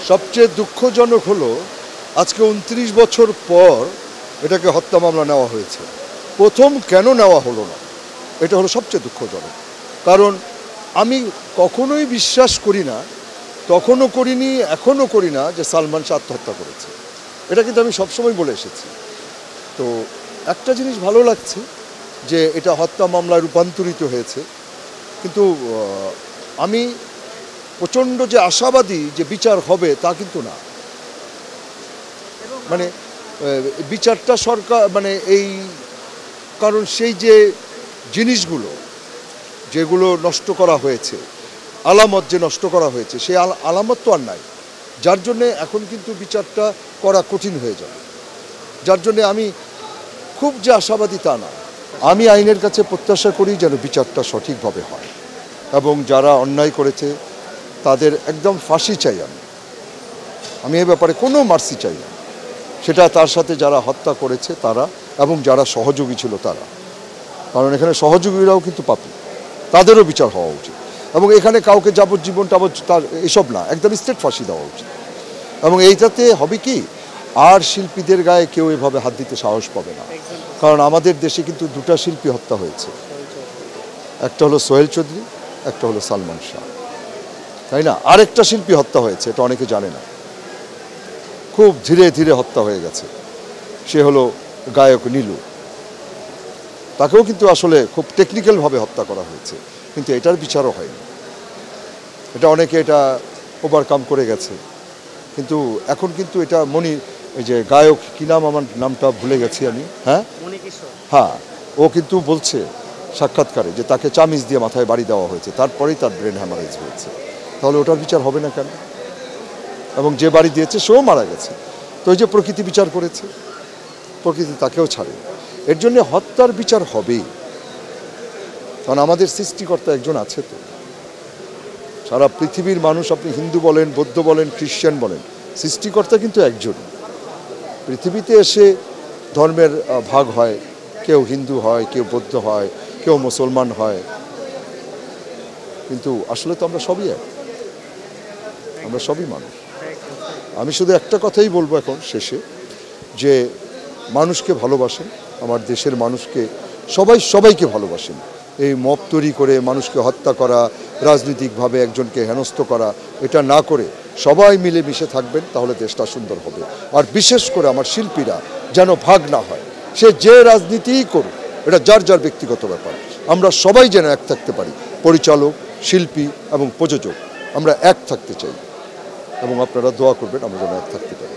সবচেয়ে দুঃখজনক হলো আজকে ২৯ বছর পর এটাকে হত্যা মামলা নেওয়া হয়েছে। প্রথম কেন নেওয়া হলো না, এটা হলো সবচেয়ে দুঃখজনক। কারণ আমি কখনোই বিশ্বাস করি না, তখনও করিনি, এখনও করি না যে সালমান শাহ আত্মহত্যা করেছে। এটা কিন্তু আমি সবসময় বলে এসেছি। তো একটা জিনিস ভালো লাগছে যে এটা হত্যা মামলায় রূপান্তরিত হয়েছে, কিন্তু আমি প্রচণ্ড যে আশাবাদী যে বিচার হবে তা কিন্তু না। মানে বিচারটা সরকার মানে এই কারণ সেই যে জিনিসগুলো যেগুলো নষ্ট করা হয়েছে, আলামত যে নষ্ট করা হয়েছে, সেই আলামত তো আর নাই, যার জন্যে এখন কিন্তু বিচারটা করা কঠিন হয়ে যাবে। যার জন্যে আমি খুব যে আশাবাদী তা না। আমি আইনের কাছে প্রত্যাশা করি যেন বিচারটা সঠিকভাবে হয় এবং যারা অন্যায় করেছে তাদের একদম ফাঁসি চাই। আমি এ ব্যাপারে কোনো মার্সি চাই না, সেটা তার সাথে যারা হত্যা করেছে তারা এবং যারা সহযোগী ছিল তারা, কারণ এখানে সহযোগীরাও কিন্তু পাপী, তাদেরও বিচার হওয়া উচিত। এবং এখানে কাউকে যাবজ্জীবন তার এসব না, একদম স্ট্রেট ফাঁসি দেওয়া উচিত। এবং এইটাতে হবে কি, আর শিল্পীদের গায়ে কেউ এভাবে হাত দিতে সাহস পাবে না। কারণ আমাদের দেশে কিন্তু দুটা শিল্পী হত্যা হয়েছে, একটা হলো সোহেল চৌধুরী, একটা হলো সালমান শাহ, তাই না? আরেকটা শিল্পী হত্যা হয়েছে, এটা অনেকে জানে না, খুব ধীরে ধীরে হত্যা হয়ে গেছে, সে হলো গায়ক নীলু। তাকেও কিন্তু আসলে খুব টেকনিক্যালভাবে হত্যা করা হয়েছে, কিন্তু এটার বিচারও হয়নি। এটা অনেকে এটা ওভারকাম করে গেছে, কিন্তু এখন কিন্তু এটা এই যে গায়ক কী নাম, আমার নামটা ভুলে গেছি আমি, হ্যাঁ, ও কিন্তু বলছে সাক্ষাৎকারে যে তাকে চামিচ দিয়ে মাথায় বাড়ি দেওয়া হয়েছে, তারপরেই তার ব্রেন হ্যামারেজ হয়েছে। তাহলে ওটার বিচার হবে না কেন? এবং যে বাড়ি দিয়েছে সেও মারা গেছে। তো এই যে প্রকৃতি বিচার করেছে, প্রকৃতি তাকেও ছাড়ে। এর জন্য হত্যার বিচার হবেই, কারণ আমাদের সৃষ্টিকর্তা একজন আছে। তো সারা পৃথিবীর মানুষ, আপনি হিন্দু বলেন, বৌদ্ধ বলেন, খ্রিশ্চান বলেন, সৃষ্টিকর্তা কিন্তু একজন। পৃথিবীতে এসে ধর্মের ভাগ হয়, কেউ হিন্দু হয়, কেউ বৌদ্ধ হয়, কেউ মুসলমান হয়, কিন্তু আসলে তো আমরা সবই এক, আমরা সবই মানুষ। আমি শুধু একটা কথাই বলবো এখন শেষে, যে মানুষকে ভালোবাসেন, আমার দেশের মানুষকে সবাইকে ভালোবাসেন। এই মব তৈরি করে মানুষকে হত্যা করা, রাজনৈতিকভাবে একজনকে হেনস্থ করা, এটা না করে সবাই মিলে মিশে থাকবেন, তাহলে দেশটা সুন্দর হবে। আর বিশেষ করে আমার শিল্পীরা যেন ভাগ না হয়, সে যে রাজনীতিই করুক, এটা যার যার ব্যক্তিগত ব্যাপার, আমরা সবাই যেন এক থাকতে পারি। পরিচালক, শিল্পী এবং প্রযোজক, আমরা এক থাকতে চাই, এবং আপনারা দোয়া করবেন আমরা যেন এক থাকতে পারি।